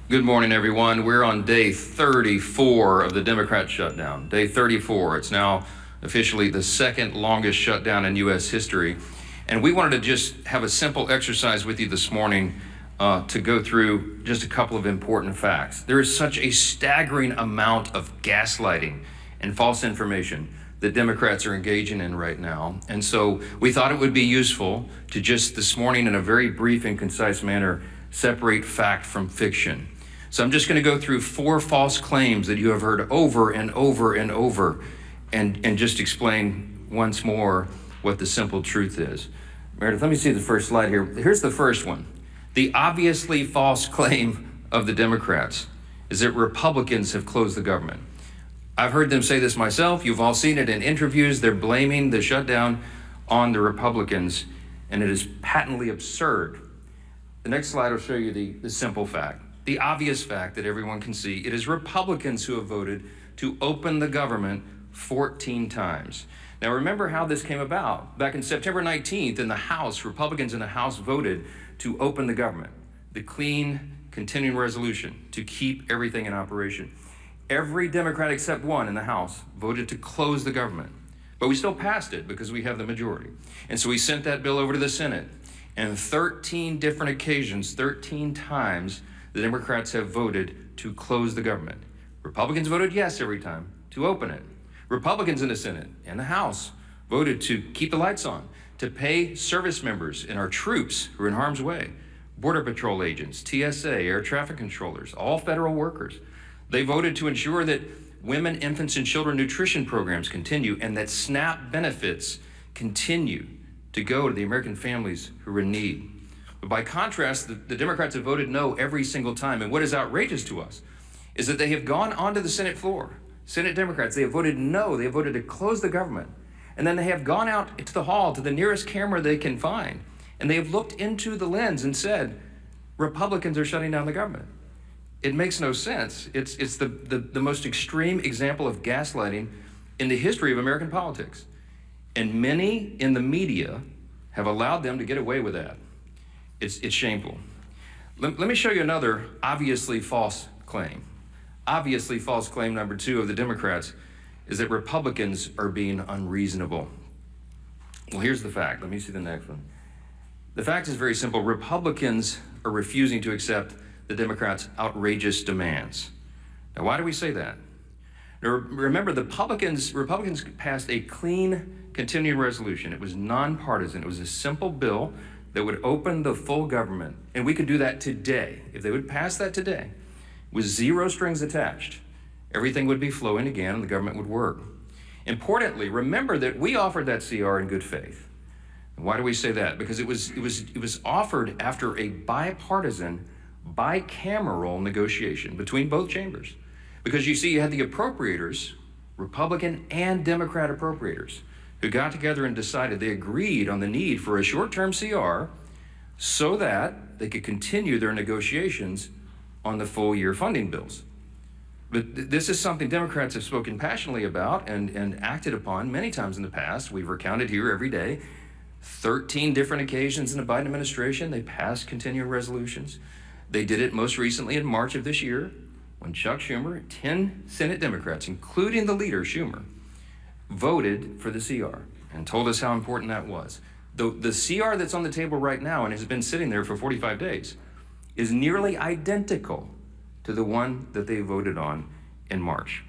Good morning, everyone. We're on day 34 of the Democrat shutdown. Day 34. It's now officially the second longest shutdown in U.S. history. And we wanted to just have a simple exercise with you this morning to go through just a couple of important facts. There is such a staggering amount of gaslighting and false information that Democrats are engaging in right now. And so we thought it would be useful to just this morning, in a very brief and concise manner, separate fact from fiction. So I'm just going to go through 4 false claims that you have heard over and over and over, and just explain once more what the simple truth is. Meredith, let me see the first slide here. Here's the first one. The obviously false claim of the Democrats is that Republicans have closed the government. I've heard them say this myself. You've all seen it in interviews. They're blaming the shutdown on the Republicans, and it is patently absurd. The next slide will show you the simple fact. The obvious fact that everyone can see. It is Republicans who have voted to open the government 14 times. Now remember how this came about. Back in September 19th in the House, Republicans in the House voted to open the government, the clean continuing resolution to keep everything in operation. Every Democrat except one in the House voted to close the government, but we still passed it because we have the majority. And so we sent that bill over to the Senate, and 13 different occasions, 13 times, the Democrats have voted to close the government. Republicans voted yes every time to open it. Republicans in the Senate and the House voted to keep the lights on, to pay service members and our troops who are in harm's way, Border Patrol agents, TSA, air traffic controllers, all federal workers. They voted to ensure that women, infants, and children nutrition programs continue, and that SNAP benefits continue to go to the American families who are in need. But by contrast, the Democrats have voted no every single time. And what is outrageous to us is that they have gone onto the Senate floor. Senate Democrats, they have voted no. They have voted to close the government. And then they have gone out to the hall, to the nearest camera they can find. And they have looked into the lens and said, Republicans are shutting down the government. It makes no sense. It's the most extreme example of gaslighting in the history of American politics. And many in the media have allowed them to get away with that. It's shameful. Let me show you another obviously false claim. Obviously false claim number 2 of the Democrats is that Republicans are being unreasonable. Well, here's the fact. Let me see the next one. The fact is very simple. Republicans are refusing to accept the Democrats' outrageous demands. Now, why do we say that? Now, remember, the Republicans passed a clean continuing resolution. It was nonpartisan. It was a simple bill that would open the full government. And we could do that today. If they would pass that today, with 0 strings attached, everything would be flowing again and the government would work. Importantly, remember that we offered that CR in good faith. And why do we say that? Because it was offered after a bipartisan, bicameral negotiation between both chambers. Because you see, you had the appropriators, Republican and Democrat appropriators, who got together and decided, they agreed on the need for a short-term CR so that they could continue their negotiations on the full-year funding bills. But this is something Democrats have spoken passionately about and acted upon many times in the past. We've recounted here every day. 13 different occasions in the Biden administration, they passed continuing resolutions. They did it most recently in March of this year when Chuck Schumer, 10 Senate Democrats, including the leader, Schumer, voted for the CR and told us how important that was. The CR that's on the table right now and has been sitting there for 45 days is nearly identical to the one that they voted on in March.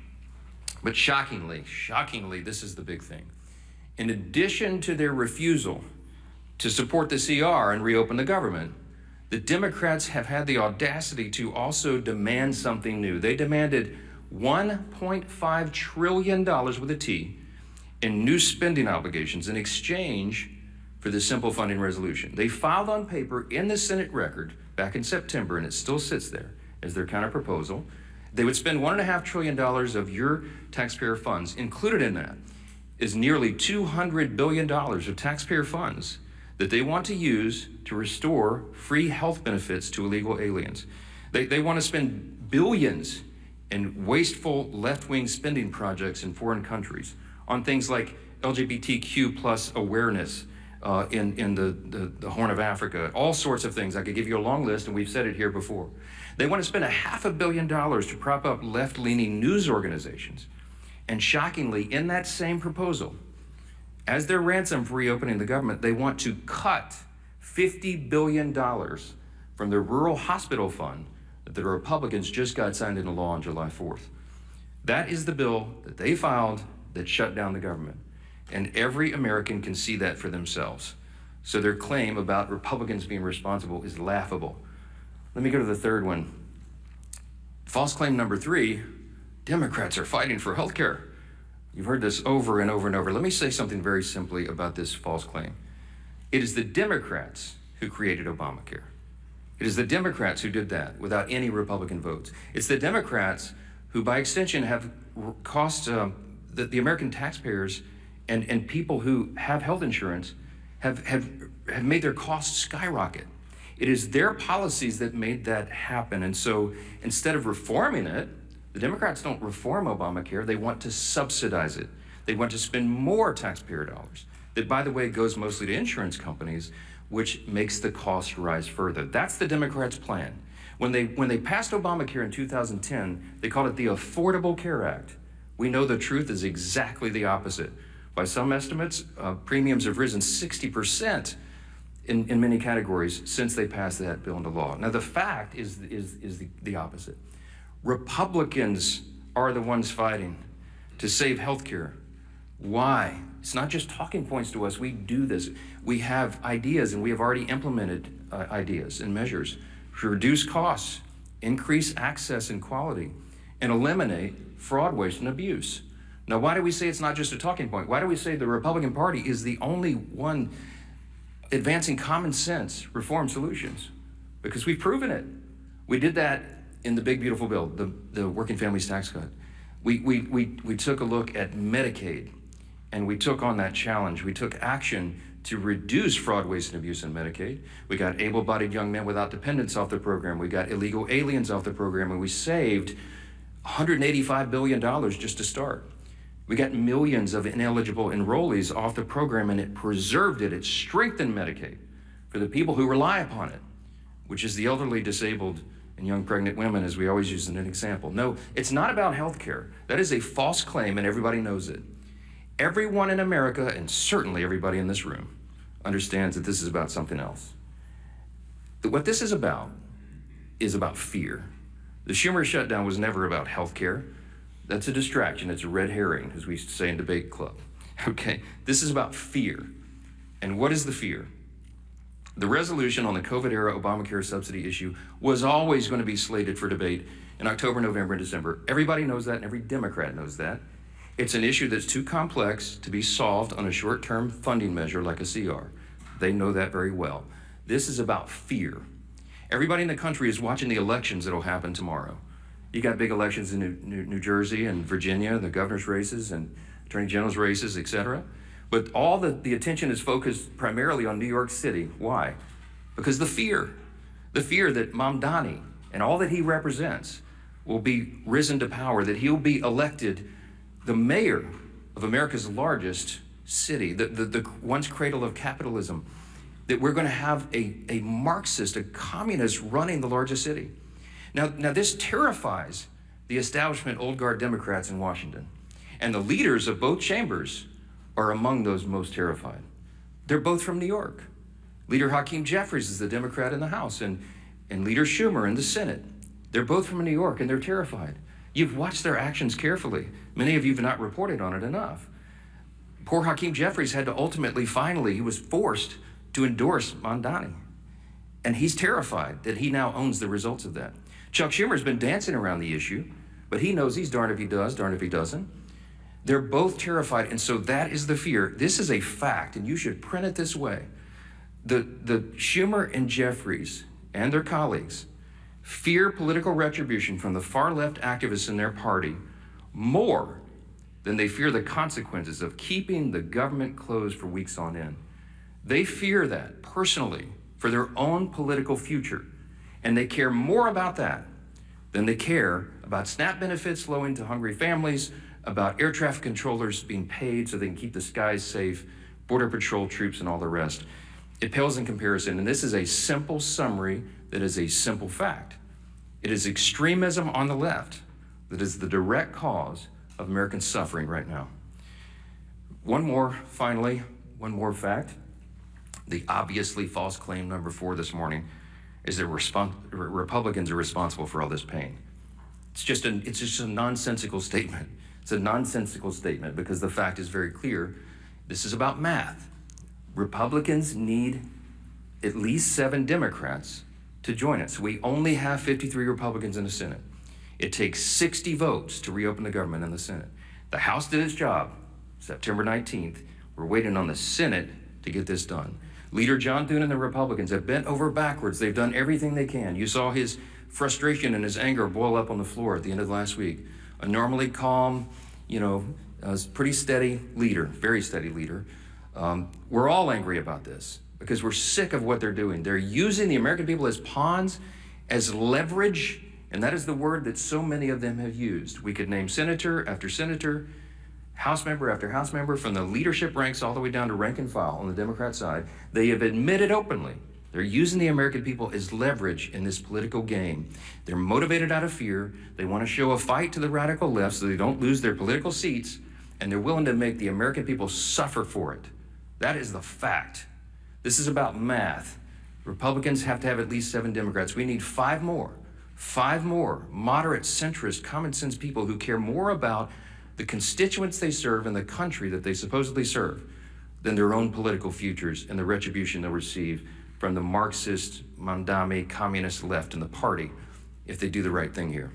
But shockingly, this is the big thing. In addition to their refusal to support the CR and reopen the government, the Democrats have had the audacity to also demand something new. They demanded $1.5 trillion with a T in new spending obligations in exchange for the simple funding resolution. They filed on paper in the Senate record back in September, and it still sits there as their counterproposal. They would spend $1.5 trillion of your taxpayer funds. Included in that is nearly $200 billion of taxpayer funds that they want to use to restore free health benefits to illegal aliens. They want to spend billions in wasteful left-wing spending projects in foreign countries on things like LGBTQ plus awareness in the Horn of Africa, all sorts of things. I could give you a long list, and we've said it here before. They want to spend $500 million to prop up left-leaning news organizations. And shockingly, in that same proposal, as their ransom for reopening the government, they want to cut $50 billion from the rural hospital fund that the Republicans just got signed into law on July 4th. That is the bill that they filed that shut down the government. And every American can see that for themselves. So their claim about Republicans being responsible is laughable. Let me go to the third one. False claim number 3, Democrats are fighting for health care. You've heard this over and over and over. Let me say something very simply about this false claim. It is the Democrats who created Obamacare. It is the Democrats who did that without any Republican votes. It's the Democrats who, by extension, have cost the American taxpayers and people who have health insurance have made their costs skyrocket. It is their policies that made that happen. And so instead of reforming it, the Democrats don't reform Obamacare. They want to subsidize it. They want to spend more taxpayer dollars. That, by the way, goes mostly to insurance companies, which makes the cost rise further. That's the Democrats' plan. When they passed Obamacare in 2010, they called it the Affordable Care Act. We know the truth is exactly the opposite. By some estimates, premiums have risen 60% in many categories since they passed that bill into law. Now, the fact is the opposite. Republicans are the ones fighting to save health care. Why? It's not just talking points to us. We do this. We have ideas, and we have already implemented ideas and measures to reduce costs, increase access and quality, and eliminate fraud, waste, and abuse. Now, why do we say it's not just a talking point? Why do we say the Republican Party is the only one advancing common sense reform solutions? Because we've proven it. We did that in the big, beautiful bill, the Working Families Tax Cut. We took a look at Medicaid, and we took on that challenge. We took action to reduce fraud, waste, and abuse in Medicaid. We got able-bodied young men without dependents off the program. We got illegal aliens off the program, and we saved $185 billion just to start. We got millions of ineligible enrollees off the program, and it preserved it. It strengthened Medicaid for the people who rely upon it, which is the elderly, disabled, and young pregnant women, as we always use as an example. No, it's not about health care. That is a false claim, and everybody knows it. Everyone in America, and certainly everybody in this room, understands that this is about something else. What this is about fear. The Schumer shutdown was never about health care. That's a distraction. It's a red herring, as we used to say in debate club. Okay, this is about fear. And what is the fear? The resolution on the COVID-era Obamacare subsidy issue was always going to be slated for debate in October, November, and December. Everybody knows that, and every Democrat knows that. It's an issue that's too complex to be solved on a short-term funding measure like a CR. They know that very well. This is about fear. Everybody in the country is watching the elections that'll happen tomorrow. You got big elections in New Jersey and Virginia, the governor's races and attorney general's races, etc. But all the attention is focused primarily on New York City. Why? Because the fear that Mamdani and all that he represents will be risen to power, that he'll be elected the mayor of America's largest city, the once cradle of capitalism, that we're going to have a Marxist, a communist running the largest city. Now this terrifies the establishment old guard Democrats in Washington. And the leaders of both chambers are among those most terrified. They're both from New York. Leader Hakeem Jeffries is the Democrat in the House, and Leader Schumer in the Senate. They're both from New York, and they're terrified. You've watched their actions carefully. Many of you have not reported on it enough. Poor Hakeem Jeffries had to finally, he was forced to endorse Mamdani. And he's terrified that he now owns the results of that. Chuck Schumer's been dancing around the issue, but he knows he's darned if he does, darned if he doesn't. They're both terrified, and so that is the fear. This is a fact, and you should print it this way. The Schumer and Jeffries and their colleagues fear political retribution from the far-left activists in their party more than they fear the consequences of keeping the government closed for weeks on end. They fear that personally for their own political future, and they care more about that than they care about SNAP benefits flowing to hungry families, about air traffic controllers being paid so they can keep the skies safe, Border Patrol troops, and all the rest. It pales in comparison, and this is a simple summary that is a simple fact. It is extremism on the left that is the direct cause of American suffering right now. One more fact. The obviously false claim number 4 this morning is that Republicans are responsible for all this pain. It's just a nonsensical statement. It's a nonsensical statement because the fact is very clear. This is about math. Republicans need at least 7 Democrats to join it. So we only have 53 Republicans in the Senate. It takes 60 votes to reopen the government in the Senate. The House did its job September 19th. We're waiting on the Senate to get this done. Leader John Thune and the Republicans have bent over backwards. They've done everything they can. You saw his frustration and his anger boil up on the floor at the end of last week. A normally calm, pretty steady leader, very steady leader. We're all angry about this because we're sick of what they're doing. They're using the American people as pawns, as leverage, and that is the word that so many of them have used. We could name senator after senator, House member after House member, from the leadership ranks all the way down to rank and file on the Democrat side. They have admitted openly they're using the American people as leverage in this political game. They're motivated out of fear. They want to show a fight to the radical left so they don't lose their political seats, and they're willing to make the American people suffer for it. That is the fact. This is about math. Republicans have to have at least 7 Democrats. We need 5 more. 5 more moderate, centrist, common sense people who care more about the constituents they serve and the country that they supposedly serve than their own political futures and the retribution they'll receive from the Marxist, Mandami, communist left in the party if they do the right thing here.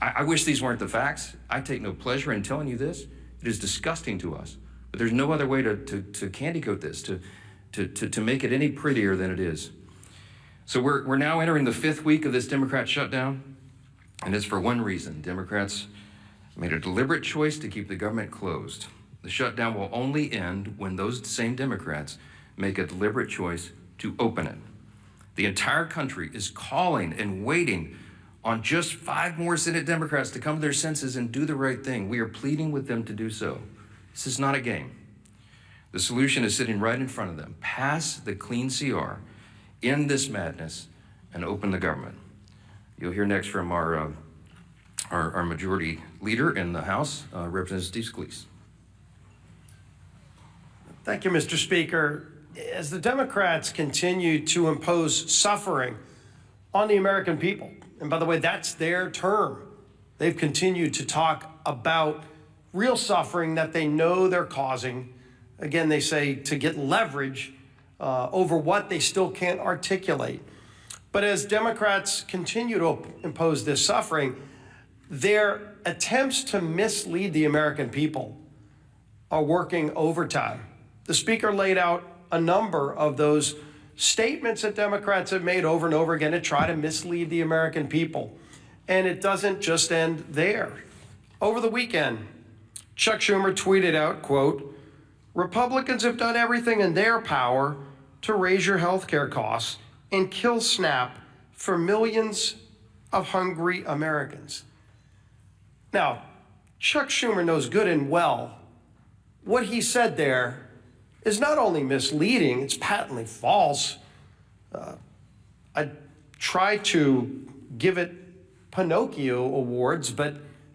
I wish these weren't the facts. I take no pleasure in telling you this. It is disgusting to us. But there's no other way to candy coat this, to make it any prettier than it is. So we're now entering the 5th week of this Democrat shutdown, and it's for one reason. Democrats made a deliberate choice to keep the government closed. The shutdown will only end when those same Democrats make a deliberate choice to open it. The entire country is calling and waiting on just 5 more Senate Democrats to come to their senses and do the right thing. We are pleading with them to do so. This is not a game. The solution is sitting right in front of them. Pass the clean CR, end this madness, and open the government. You'll hear next from our majority leader in the House, Representative Steve Scalise. Thank you, Mr. Speaker. As the Democrats continue to impose suffering on the American people, and by the way, that's their term, they've continued to talk about real suffering that they know they're causing. Again, they say to get leverage over what they still can't articulate. But as Democrats continue to impose this suffering, their attempts to mislead the American people are working overtime. The Speaker laid out a number of those statements that Democrats have made over and over again to try to mislead the American people. And it doesn't just end there. Over the weekend, Chuck Schumer tweeted out, quote, "Republicans have done everything in their power to raise your health care costs and kill SNAP for millions of hungry Americans." Now, Chuck Schumer knows good and well what he said there is not only misleading, it's patently false. I try to give it Pinocchio awards, but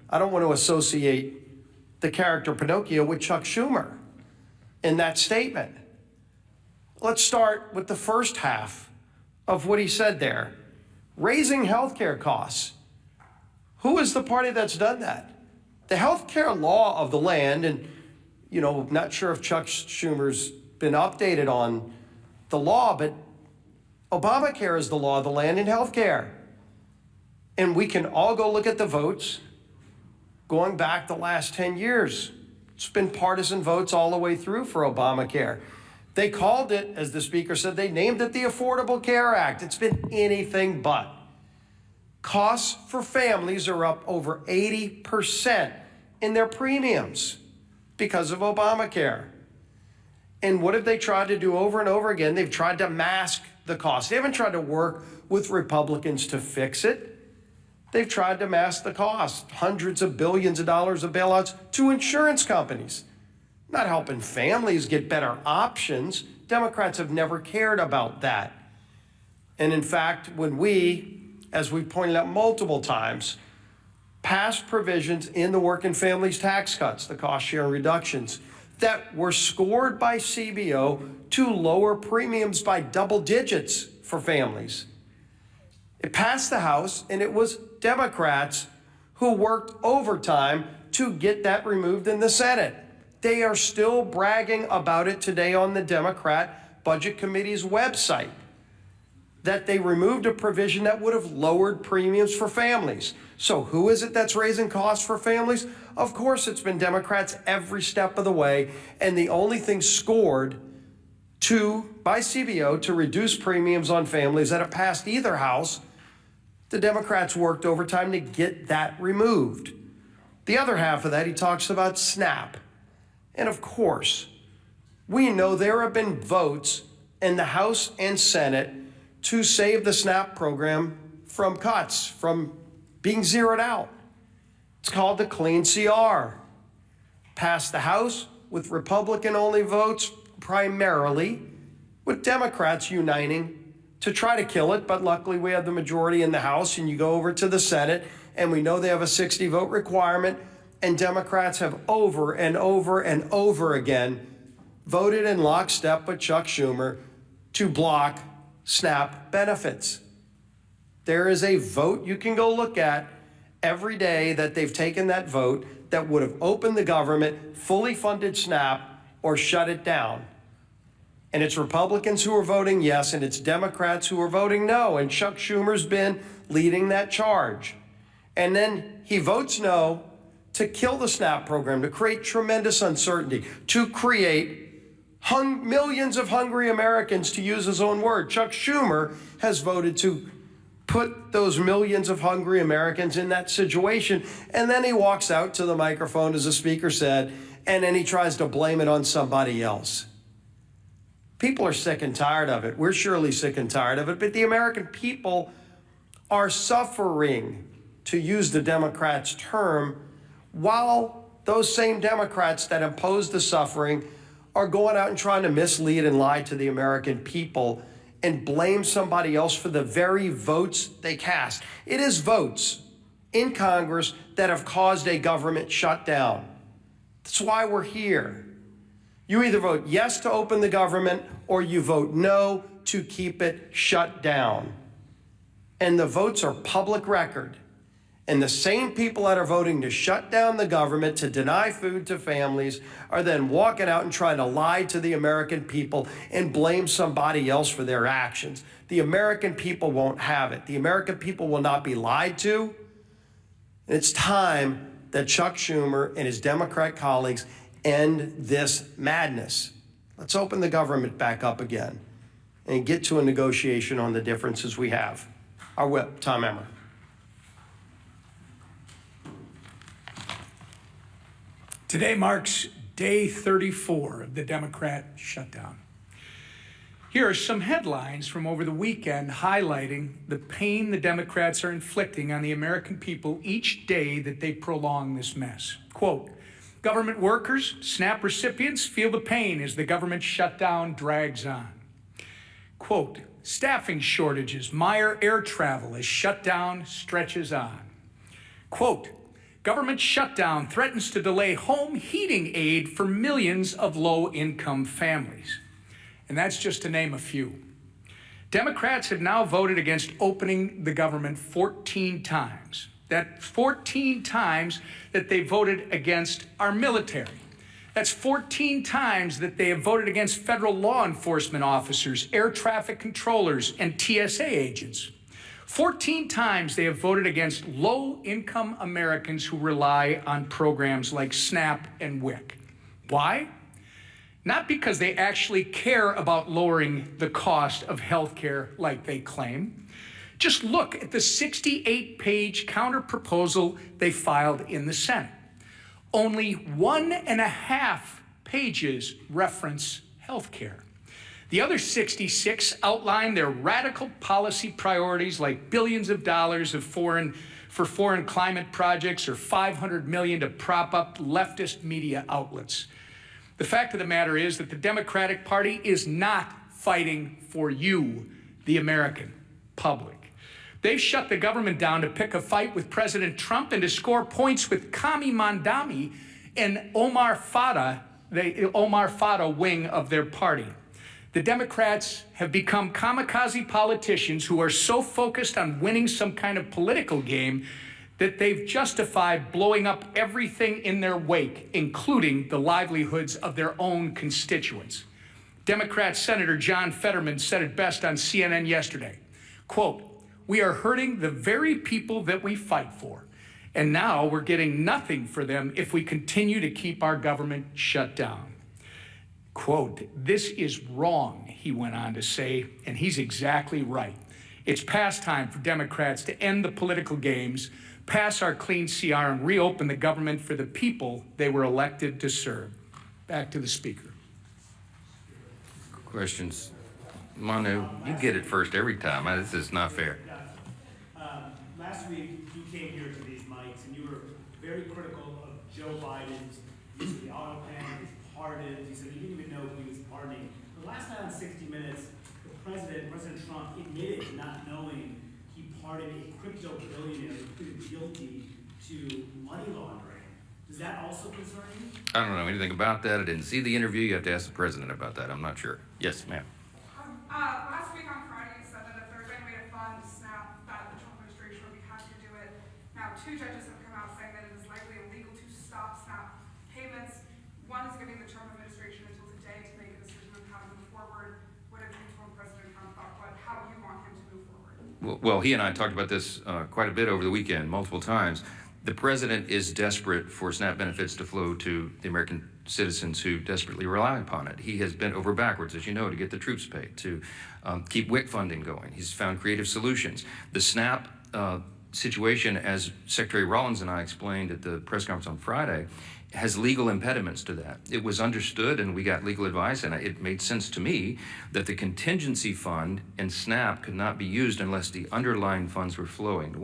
I don't want to associate the character Pinocchio with Chuck Schumer in that statement. Let's start with the first half of what he said there. Raising healthcare costs. Who is the party that's done that? The healthcare law of the land, and not sure if Chuck Schumer's been updated on the law, but Obamacare is the law of the land in healthcare. And we can all go look at the votes going back the last 10 years. It's been partisan votes all the way through for Obamacare. They called it, as the Speaker said, they named it the Affordable Care Act. It's been anything but. Costs for families are up over 80% in their premiums because of Obamacare. And what have they tried to do over and over again? They've tried to mask the cost. They haven't tried to work with Republicans to fix it. They've tried to mask the cost. Hundreds of billions of dollars of bailouts to insurance companies. Not helping families get better options. Democrats have never cared about that. And in fact, when we as we pointed out multiple times, passed provisions in the Working Families Tax Cuts, the cost sharing reductions, that were scored by CBO to lower premiums by double digits for families. It passed the House, and it was Democrats who worked overtime to get that removed in the Senate. They are still bragging about it today on the Democrat Budget Committee's website, that they removed a provision that would have lowered premiums for families. So who is it that's raising costs for families? Of course, it's been Democrats every step of the way, and the only thing scored by CBO to reduce premiums on families that have passed either house, the Democrats worked overtime to get that removed. The other half of that, he talks about SNAP. And of course, we know there have been votes in the House and Senate to save the SNAP program from cuts, from being zeroed out. It's called the Clean CR. Passed the House with Republican-only votes primarily, with Democrats uniting to try to kill it, but luckily we have the majority in the House, and you go over to the Senate, and we know they have a 60-vote requirement, and Democrats have over and over and over again voted in lockstep with Chuck Schumer to block SNAP benefits. There is a vote you can go look at every day that they've taken that vote that would have opened the government, fully funded SNAP, or shut it down. And it's Republicans who are voting yes, and it's Democrats who are voting no. And Chuck Schumer's been leading that charge. And then he votes no to kill the SNAP program, to create tremendous uncertainty, to create millions of hungry Americans, to use his own word. Chuck Schumer has voted to put those millions of hungry Americans in that situation. And then he walks out to the microphone, as the speaker said, and then he tries to blame it on somebody else. People are sick and tired of it. We're surely sick and tired of it, but the American people are suffering, to use the Democrats' term, while those same Democrats that impose the suffering are going out and trying to mislead and lie to the American people and blame somebody else for the very votes they cast. It is votes in Congress that have caused a government shutdown. That's why we're here. You either vote yes to open the government or you vote no to keep it shut down. And the votes are public record. And the same people that are voting to shut down the government, to deny food to families, are then walking out and trying to lie to the American people and blame somebody else for their actions. The American people won't have it. The American people will not be lied to. And it's time that Chuck Schumer and his Democrat colleagues end this madness. Let's open the government back up again and get to a negotiation on the differences we have. Our whip, Tom Emmer. Today marks day 34 of the Democrat shutdown. Here are some headlines from over the weekend highlighting the pain the Democrats are inflicting on the American people each day that they prolong this mess. Quote, government workers, SNAP recipients feel the pain as the government shutdown drags on. Quote, staffing shortages mire air travel as shutdown stretches on. Quote, government shutdown threatens to delay home heating aid for millions of low-income families. And that's just to name a few. Democrats have now voted against opening the government 14 times. That's 14 times that they voted against our military. That's 14 times that they have voted against federal law enforcement officers, air traffic controllers, and TSA agents. 14 times they have voted against low-income Americans who rely on programs like SNAP and WIC. Why? Not because they actually care about lowering the cost of health care like they claim. Just look at the 68-page counterproposal they filed in the Senate. Only 1.5 pages reference health care. The other 66 outline their radical policy priorities like billions of dollars for foreign climate projects or $500 million to prop up leftist media outlets. The fact of the matter is that the Democratic Party is not fighting for you, the American public. They've shut the government down to pick a fight with President Trump and to score points with Kami Mandami and Omar Fada, the Omar Fada wing of their party. The Democrats have become kamikaze politicians who are so focused on winning some kind of political game that they've justified blowing up everything in their wake, including the livelihoods of their own constituents. Democrat Senator John Fetterman said it best on CNN yesterday, quote, "We are hurting the very people that we fight for, and now we're getting nothing for them if we continue to keep our government shut down." Quote, "This is wrong," he went on to say, and he's exactly right. It's past time for Democrats to end the political games, pass our clean CR, and reopen the government for the people they were elected to serve. Back to the Speaker. Questions? Manu, you get it first every time. This is not fair. Last week, you came here to these mics, and you were very critical of Joe Biden's use of the auto pen, his pardons. You said you didn't even know who he was pardoning. But last night on 60 Minutes, President Trump, admitted to not knowing he pardoned a crypto billionaire who pleaded guilty to money laundering. Does that also concern you? I don't know anything about that. I didn't see the interview. You have to ask the president about that. I'm not sure. Yes, ma'am. Last week on Friday, you said that if there's any way to fund SNAP, that the Trump administration would be happy to do it. Now, two judges have come out saying that it is likely illegal to stop SNAP payments. One is giving the Trump administration until today to make a decision on how to move forward. What have you told President Trump about how you want him to move forward? Well, he and I talked about this quite a bit over the weekend, multiple times. The president is desperate for SNAP benefits to flow to the American citizens who desperately rely upon it. He has bent over backwards, as you know, to get the troops paid, to keep WIC funding going. He's found creative solutions. The SNAP situation, as Secretary Rollins and I explained at the press conference on Friday, has legal impediments to that. It was understood, and we got legal advice, and it made sense to me that the contingency fund and SNAP could not be used unless the underlying funds were flowing.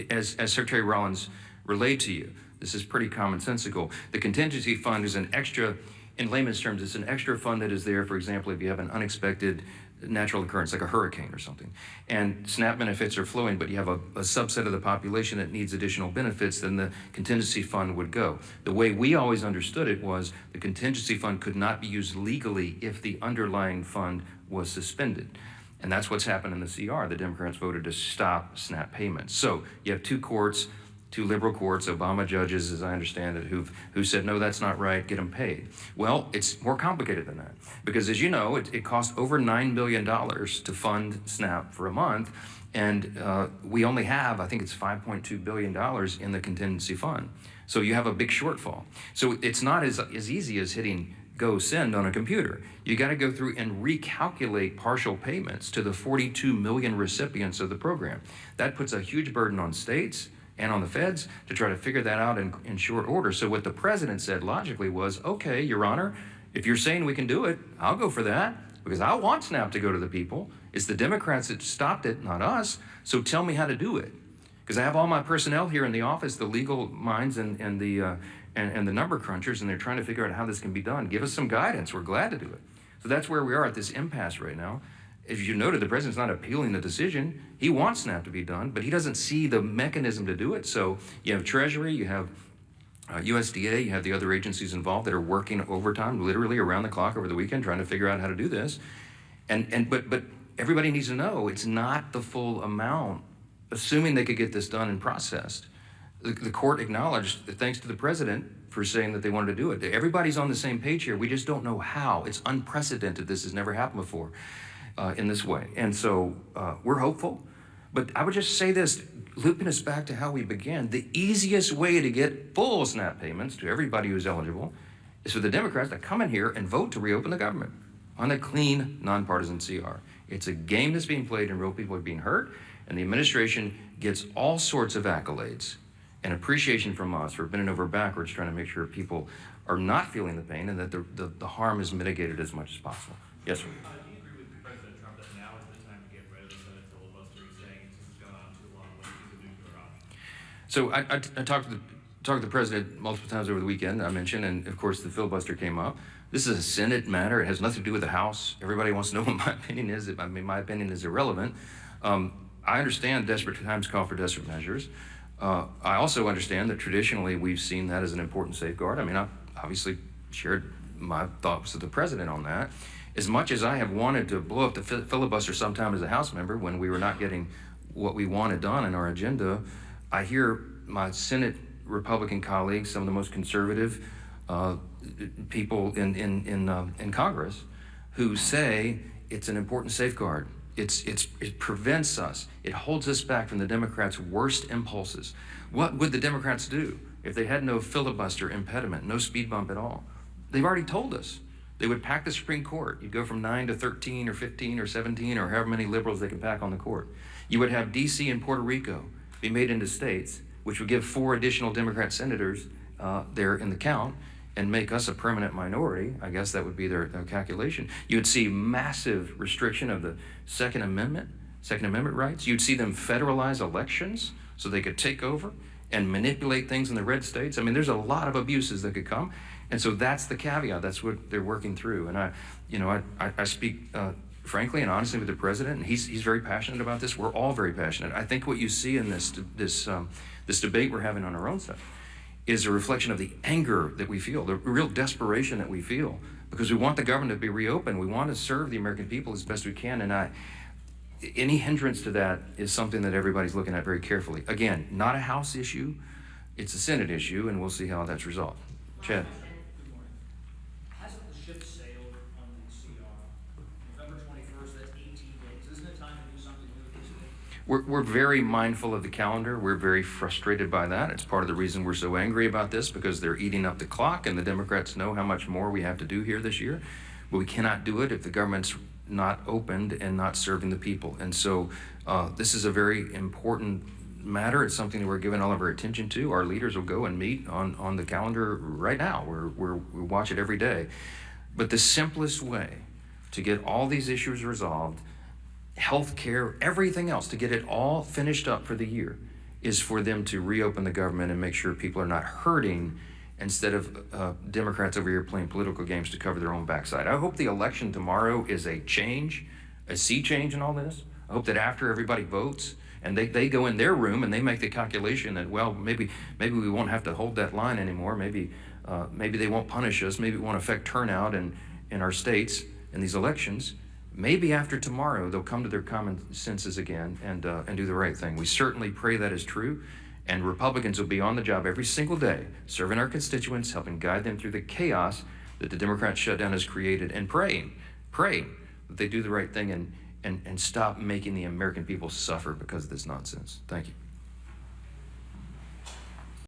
As Secretary Rollins relayed to you, this is pretty commonsensical. The contingency fund is an extra, in layman's terms, it's an extra fund that is there, for example, if you have an unexpected natural occurrence like a hurricane or something, and SNAP benefits are flowing, but you have a subset of the population that needs additional benefits, then the contingency fund would go. The way we always understood it was the contingency fund could not be used legally if the underlying fund was suspended. And that's what's happened in the CR. The Democrats voted to stop SNAP payments. So you have two courts, two liberal courts, Obama judges, as I understand it, who said, no, that's not right, get them paid. Well, it's more complicated than that. Because as you know, it costs over $9 billion to fund SNAP for a month. And we only have, I think it's $5.2 billion in the contingency fund. So you have a big shortfall. So it's not as easy as hitting go send on a computer. You got to go through and recalculate partial payments to the 42 million recipients of the program. That puts a huge burden on states and on the feds to try to figure that out in short order. So what the president said logically was, okay, Your Honor, if you're saying we can do it, I'll go for that, because I want SNAP to go to the people. It's the Democrats that stopped it, not us. So tell me how to do it. Because I have all my personnel here in the office, the legal minds and the number crunchers, and they're trying to figure out how this can be done. Give us some guidance. We're glad to do it. So that's where we are at this impasse right now. As you noted, the president's not appealing the decision. He wants SNAP to be done, but he doesn't see the mechanism to do it. So you have Treasury, you have USDA, you have the other agencies involved that are working overtime, literally around the clock over the weekend, trying to figure out how to do this. But everybody needs to know it's not the full amount, assuming they could get this done and processed. The court acknowledged that thanks to the president for saying that they wanted to do it. Everybody's on the same page here. We just don't know how. It's unprecedented. This has never happened before. In this way. And so we're hopeful. But I would just say this, looping us back to how we began, the easiest way to get full SNAP payments to everybody who's eligible is for the Democrats to come in here and vote to reopen the government on a clean, nonpartisan CR. It's a game that's being played and real people are being hurt, and the administration gets all sorts of accolades and appreciation from us for bending over backwards trying to make sure people are not feeling the pain and that the harm is mitigated as much as possible. Yes, sir. So I talked to the president multiple times over the weekend, I mentioned, and of course the filibuster came up. This is a Senate matter. It has nothing to do with the House. Everybody wants to know what my opinion is. I mean, my opinion is irrelevant. I understand desperate times call for desperate measures. I also understand that traditionally we've seen that as an important safeguard. I mean, I obviously shared my thoughts with the president on that. As much as I have wanted to blow up the filibuster sometime as a House member when we were not getting what we wanted done in our agenda, I hear my Senate Republican colleagues, some of the most conservative people in Congress, who say it's an important safeguard. It prevents us. It holds us back from the Democrats' worst impulses. What would the Democrats do if they had no filibuster impediment, no speed bump at all? They've already told us. They would pack the Supreme Court. You'd go from 9 to 13 or 15 or 17 or however many liberals they can pack on the court. You would have D.C. and Puerto Rico be made into states, which would give 4 additional Democrat senators there in the count and make us a permanent minority. I guess that would be their calculation. You'd see massive restriction of the Second Amendment rights. You'd see them federalize elections so they could take over and manipulate things in the red states. I mean, there's a lot of abuses that could come. And so that's the caveat. That's what they're working through. And I speak frankly and honestly with the president, and he's very passionate about this. We're all very passionate. I think what you see in this debate we're having on our own side is a reflection of the anger that we feel, the real desperation that we feel, because we want the government to be reopened. We want to serve the American people as best we can. And any hindrance to that is something that everybody's looking at very carefully. Again, not a House issue, it's a Senate issue, and we'll see how that's resolved. Chad. Good morning. Hasn't the ship sailed on the CR? November 21st, that's 18 days. Isn't it time to do something new with this thing? We're very mindful of the calendar. We're very frustrated by that. It's part of the reason we're so angry about this, because they're eating up the clock, and the Democrats know how much more we have to do here this year. But we cannot do it if the government's not opened and not serving the people. And so this is a very important matter. It's something that we're giving all of our attention to. Our leaders will go and meet on the calendar right now. We watch it every day. But the simplest way to get all these issues resolved, health care, everything else, to get it all finished up for the year, is for them to reopen the government and make sure people are not hurting, instead of Democrats over here playing political games to cover their own backside. I hope the election tomorrow is a change, a sea change in all this. I hope that after everybody votes and they go in their room and they make the calculation that, well, maybe we won't have to hold that line anymore. Maybe they won't punish us. Maybe it won't affect turnout in our states in these elections. Maybe after tomorrow they'll come to their common senses again and do the right thing. We certainly pray that is true. And Republicans will be on the job every single day, serving our constituents, helping guide them through the chaos that the Democrat shutdown has created, and praying that they do the right thing and stop making the American people suffer because of this nonsense. Thank you.